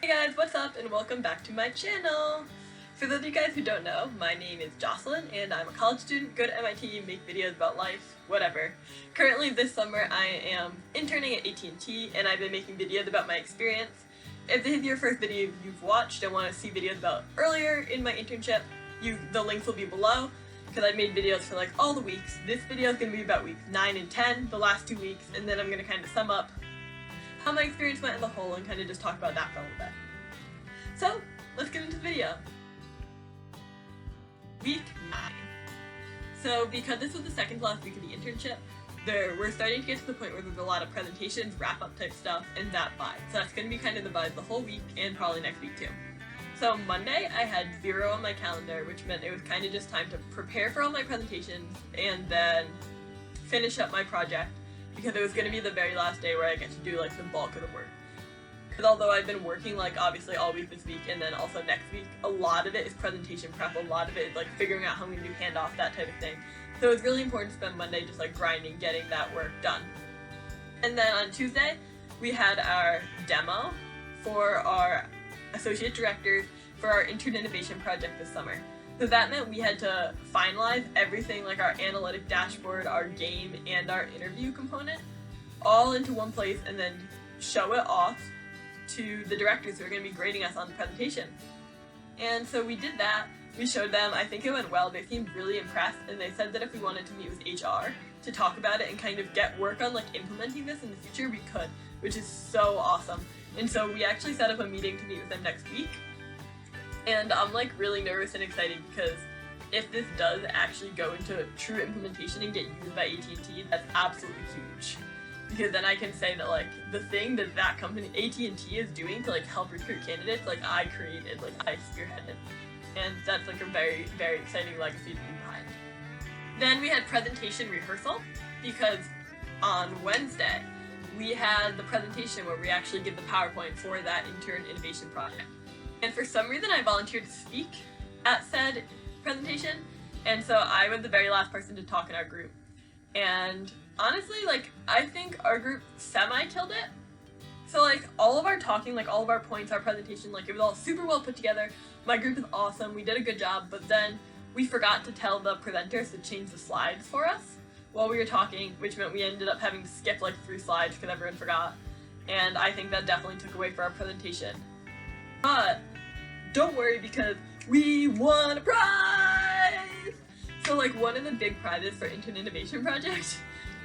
Hey guys, what's up and welcome back to my channel! For those of you guys who don't know, my name is Jocelyn and I'm a college student, go to MIT, make videos about life, whatever. Currently this summer I am interning at At&T and I've been making videos about my experience. If this is your first video you've watched and want to see videos about earlier in my internship, the links will be below because I've made videos for like all the weeks. This video is going to be about weeks 9 and 10, the last 2 weeks, and then I'm going to kind of sum up how my experience went as a whole and kind of just talk about that for a little bit. So, let's get into the video. Week 9. So, because this was the second to last week of the internship, we're starting to get to the point where there's a lot of presentations, wrap-up type stuff, and that vibe. So that's going to be kind of the vibe the whole week, and probably next week too. So Monday, I had 0 on my calendar, which meant it was kind of just time to prepare for all my presentations, and then finish up my project, because it was going to be the very last day where I get to do like the bulk of the work. Because although I've been working like obviously all week this week and then also next week, a lot of it is presentation prep, a lot of it is like figuring out how we do handoff, that type of thing. So it's really important to spend Monday just like grinding, getting that work done. And then on Tuesday, we had our demo for our associate directors for our Intern Innovation project this summer. So that meant we had to finalize everything like our analytic dashboard, our game, and our interview component all into one place and then show it off to the directors who are going to be grading us on the presentation. And so we did that. We showed them. I think it went well. They seemed really impressed and they said that if we wanted to meet with HR to talk about it and kind of get work on like implementing this in the future, we could, which is so awesome. And so we actually set up a meeting to meet with them next week. And I'm like really nervous and excited because if this does actually go into true implementation and get used by AT&T, that's absolutely huge. Because then I can say that like the thing that that company, AT&T, is doing to like help recruit candidates, like I created, like I spearheaded. And that's like a very, very exciting legacy to be behind. Then we had presentation rehearsal because on Wednesday we had the presentation where we actually give the PowerPoint for that intern innovation project. And for some reason I volunteered to speak at said presentation, and so I was the very last person to talk in our group. And honestly, like, I think our group semi-killed it. So like all of our talking, like all of our points, our presentation, like it was all super well put together. My group is awesome, we did a good job, but then we forgot to tell the presenters to change the slides for us while we were talking, which meant we ended up having to skip like 3 slides because everyone forgot. And I think that definitely took away from our presentation. But don't worry because we won a prize! So like one of the big prizes for Intern Innovation Project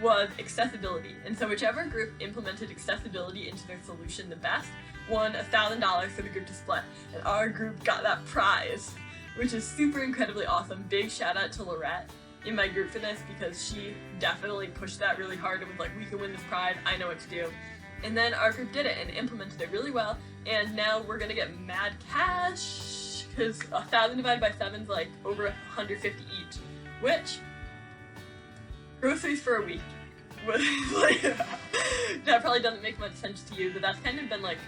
was accessibility. And so whichever group implemented accessibility into their solution the best won $1,000 for the group to split. And our group got that prize, which is super incredibly awesome. Big shout out to Lorette in my group for this because she definitely pushed that really hard and was like, we can win this prize, I know what to do. And then our group did it and implemented it really well, and now we're gonna get mad cash because 1,000 divided by 7 is like over 150 each, which groceries for a week was like that probably doesn't make much sense to you, but that's kind of been like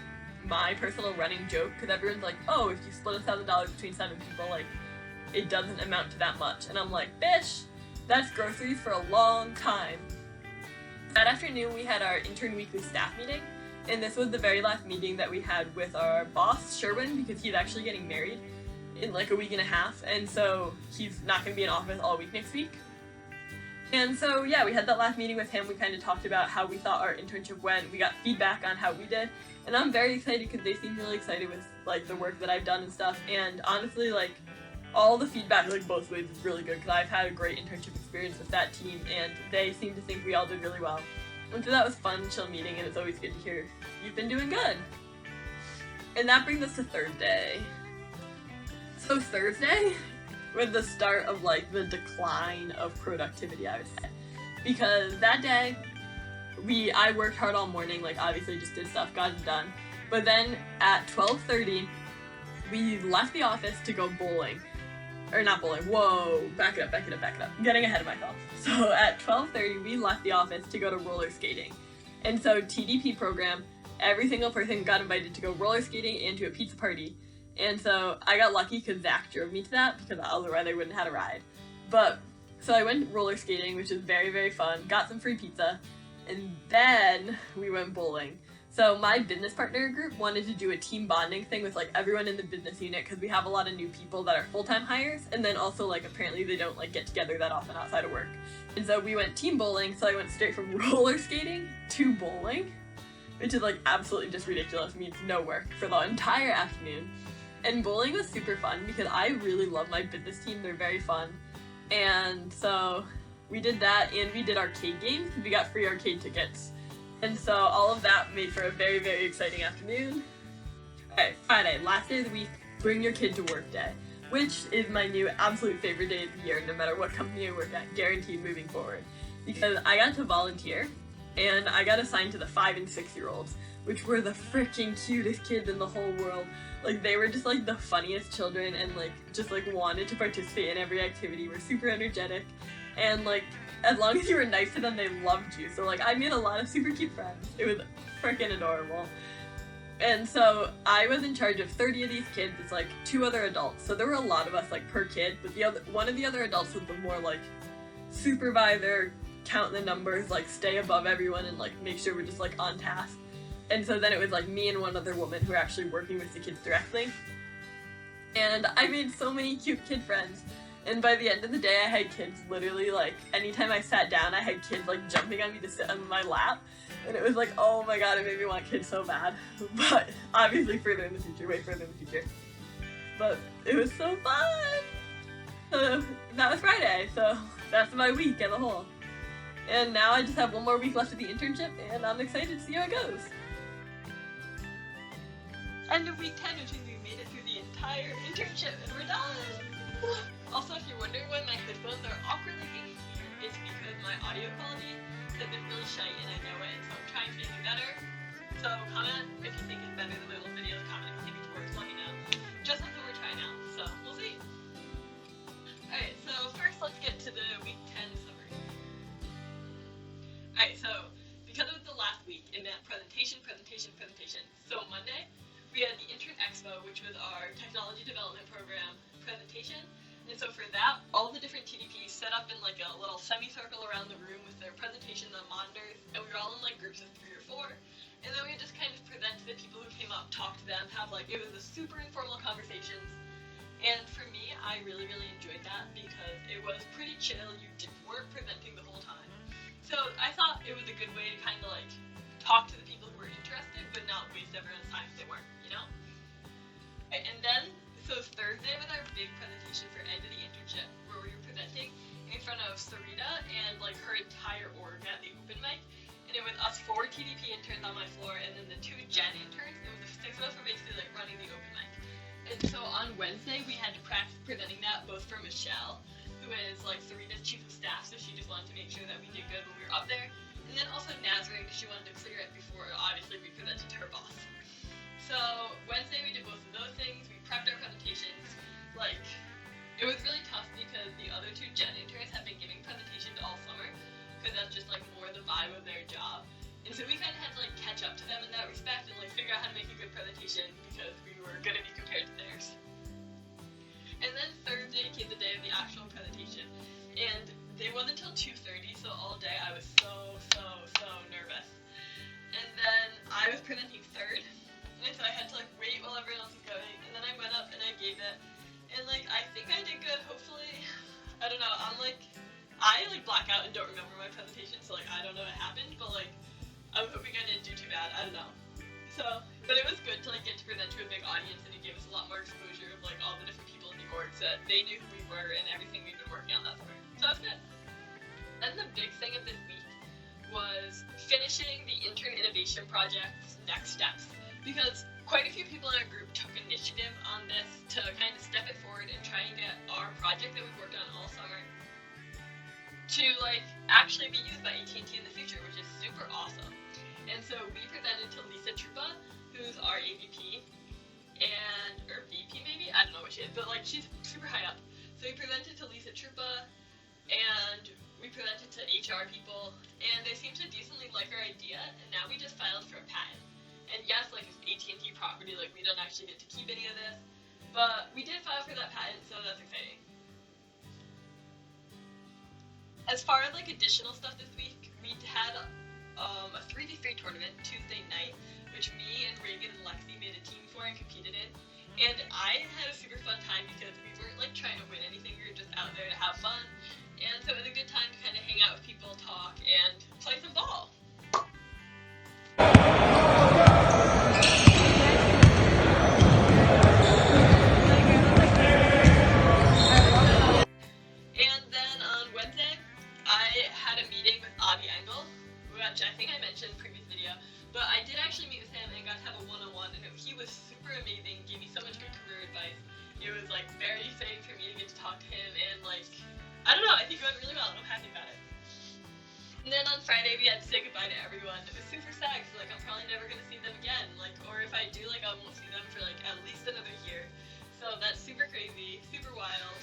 my personal running joke because everyone's like, oh, if you split $1,000 between 7 people, like it doesn't amount to that much, and I'm like, bish, that's groceries for a long time. That afternoon we had our intern weekly staff meeting, and this was the very last meeting that we had with our boss, Sherwin, because he's actually getting married in like a week and a half, and so he's not going to be in office all week next week. And so yeah, we had that last meeting with him. We kind of talked about how we thought our internship went. We got feedback on how we did, and I'm very excited because they seem really excited with like the work that I've done and stuff, and honestly like all the feedback, like both ways, is really good because I've had a great internship experience with that team and they seem to think we all did really well. And so that was fun, chill meeting, and it's always good to hear you've been doing good. And that brings us to Thursday. So Thursday was the start of like the decline of productivity, I would say. Because that day, I worked hard all morning, like obviously just did stuff, got it done. But then at 12:30, we left the office to go bowling. Or not bowling, whoa, back it up. I'm getting ahead of myself. So at 12:30, we left the office to go to roller skating. And so TDP program, every single person got invited to go roller skating and to a pizza party. And so I got lucky because Zach drove me to that because otherwise I wouldn't have had a ride. But, so I went roller skating, which is very, very fun, got some free pizza, and then we went bowling. So my business partner group wanted to do a team bonding thing with like everyone in the business unit because we have a lot of new people that are full-time hires, and then also like apparently they don't like get together that often outside of work. And so we went team bowling, so I went straight from roller skating to bowling, which is like absolutely just ridiculous, means no work for the entire afternoon. And bowling was super fun because I really love my business team, they're very fun. And so we did that, and we did arcade games, we got free arcade tickets. And so all of that made for a very, very exciting afternoon. Alright, Friday, last day of the week, bring your kid to work day, which is my new absolute favorite day of the year, no matter what company I work at, guaranteed moving forward. Because I got to volunteer, and I got assigned to the 5 and 6 year olds, which were the freaking cutest kids in the whole world. Like, they were just like the funniest children, and like just like wanted to participate in every activity, were super energetic, and like as long as you were nice to them, they loved you. So like I made a lot of super cute friends. It was freaking adorable. And so I was in charge of 30 of these kids. It's like 2 other adults. So there were a lot of us like per kid, but one of the other adults was the more like supervisor, count the numbers, like stay above everyone and like make sure we're just like on task. And so then it was like me and one other woman who were actually working with the kids directly. And I made so many cute kid friends. And by the end of the day, I had kids literally, like, anytime I sat down, I had kids, like, jumping on me to sit on my lap. And it was like, oh my god, it made me want kids so bad. But obviously further in the future, way further in the future. But it was so fun! That was Friday, so that's my week as a whole. And now I just have one more week left of the internship, and I'm excited to see how it goes. End of week 10, which means we made it through the entire internship, and we're done! Also, if you're wondering why my headphones are awkwardly hanging here, it's because my audio quality has been really shite and I know it, so I'm trying to make it better. So comment if you think it's better than my little videos, comment if you think it's worse, let me know. Just something we're trying out, so we'll see. Alright, so first let's get to the week 10 summary. Alright, so because it was the last week, it meant presentation. So Monday, we had the Intern Expo, which was our technology development program presentation. And so for that, all the different TDPs set up in like a little semicircle around the room with their presentation on monitors, and we were all in like groups of 3 or 4. And then we would just kind of present to the people who came up, talk to them, have like, it was a super informal conversations. And for me, I really, really enjoyed that because it was pretty chill, you weren't presenting the whole time. So I thought it was a good way to kind of like talk to the people who were interested, but not waste everyone's time if they weren't, you know? And then, so Thursday was our big presentation for end of the internship, where we were presenting in front of Sarita and like her entire org at the open mic. And it was us 4 TDP interns on my floor, and then the 2 Gen interns. It was the 6 of us were basically like running the open mic. And so on Wednesday, we had to practice presenting that both for Michelle, who is like Sarita's chief of staff, so she just wanted to make sure that we did good when we were up there. And then also Nazarene, because she wanted to clear it before, obviously, we presented to her boss. So Wednesday we did both of those things. We prepped our presentations. Like, it was really tough because the other 2 Gen interns have been giving presentations all summer, because that's just like more the vibe of their job. And so we kind of had to like catch up to them in that respect and like figure out how to make a good presentation because we were going to be compared to theirs. And then Thursday came the day of the actual presentation, and it wasn't until 2:30, so all day I was so nervous. And then I was presenting third, and so I had to like wait while everyone else was going, and then I went up and I gave it, and like I think I did good, hopefully. I don't know, I black out and don't remember my presentation, so like I don't know what happened, but like I'm hoping I didn't do too bad, I don't know. So, but it was good to like get to present to a big audience, and it gave us a lot more exposure of like all the different people in the org, so that they knew who we were and everything we've been working on that summer. So that's good. And the big thing of this week was finishing the Intern Innovation Project's next steps, because quite a few people in our group took initiative on this to kind of step it forward and try and get our project that we've worked on all summer to like actually be used by At&T in the future, which is super awesome. And so we presented to Lisa Trupa, who's our AVP, or VP maybe? I don't know what she is, but like she's super high up. So we presented to Lisa Trupa, and we presented to HR people, and they seemed to decently like our idea, and now we just filed for a patent. And yes, like it's At&T property, like we don't actually get to keep any of this, but we did file for that patent, so that's exciting. As far as like additional stuff this week, we had a 3v3 tournament Tuesday night, And I had a super fun time because we weren't like trying to win anything, we were just out there to have fun. And so it was a good time to kind of hang out with people, talk, and play some ball. And then on Wednesday, I had a meeting with which I think I mentioned in the previous video, but I did actually meet with him and got to have a one-on-one, and he was super amazing, gave me so much good career advice. It was like very exciting for me to get to talk to him, and like, I don't know, I think it went really well, and I'm happy about it. And then on Friday, we had to say goodbye to everyone. It was super sad, because like, I'm probably never going to see them again, like, or if I do, like, I won't see them for like at least another year. So that's super crazy, super wild.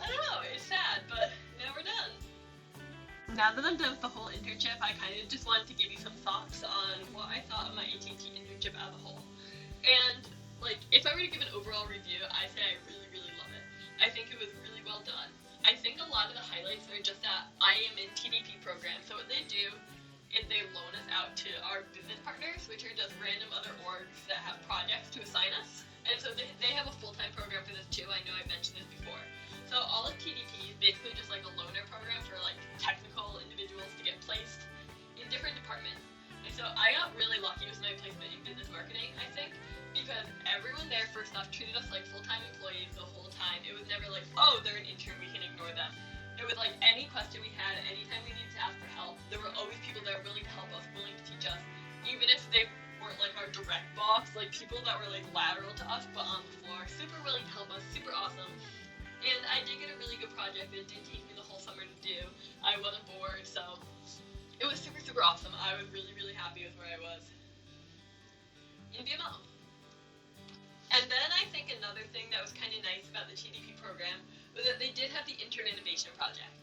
I don't know, it's sad, but now we're done. Now that I'm done with the whole internship, I kind of just wanted to give you some thoughts on what I thought of my At&T internship as a whole. And, like, if I were to give an overall review, I'd say I really, really love it. I think it was really well done. I think a lot of the highlights are just that I am in TDP program, so what they do is they loan us out to our business partners, which are just random other orgs that have projects to assign us. And so they have a full-time program for this too. I know I mentioned this before. So all of TDP is basically just like a loaner program for like technical individuals to get placed in different departments. And so I got really lucky with my placement in business marketing, I think, because everyone there first off treated us like full-time employees the whole time. It was never like, oh, they're an intern, we can ignore them. It was like any question we had, anytime we needed to ask for help, there were always people that were willing to help us, willing to teach us, even if they weren't like our direct boss, like people that were like lateral to us but on the floor, super willing to help us, super awesome. And I did get a really good project that didn't take me the whole summer to do. I wasn't bored, so it was super, super awesome. I was really, really happy with where I was in BMO. And then I think another thing that was kind of nice about the TDP program was that they did have the Intern Innovation Project.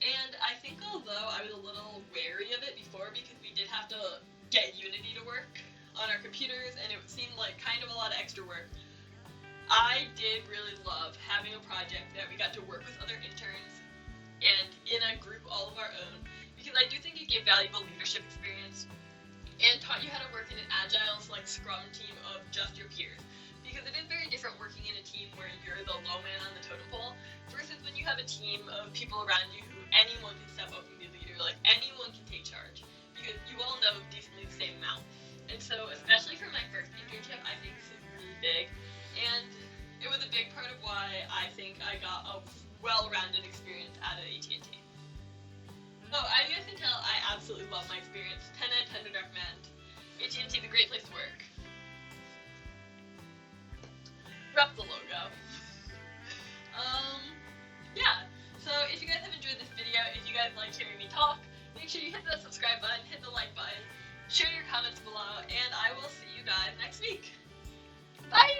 And I think although I was a little wary of it before because we did have to get Unity to work on our computers and it seemed like kind of a lot of extra work, I did really love having a project that we got to work with other interns and in a group all of our own, because I do think it gave valuable leadership experience and taught you how to work in an agile like scrum team of just your peers, because it is very different working in a team where you're the low man on the totem pole versus when you have a team of people around you who anyone can step up and be a leader, like anyone can take charge, because you all know decently the same amount. And so especially for my first internship, I think this is really big. And it was a big part of why I think I got a well-rounded experience out of At&T. So as you guys can tell, I absolutely love my experience. 10 out of 10 would recommend. At&T is a great place to work. Rep the logo. Yeah. So if you guys have enjoyed this video, if you guys like hearing me talk, make sure you hit that subscribe button, hit the like button, share your comments below, and I will see you guys next week. Bye!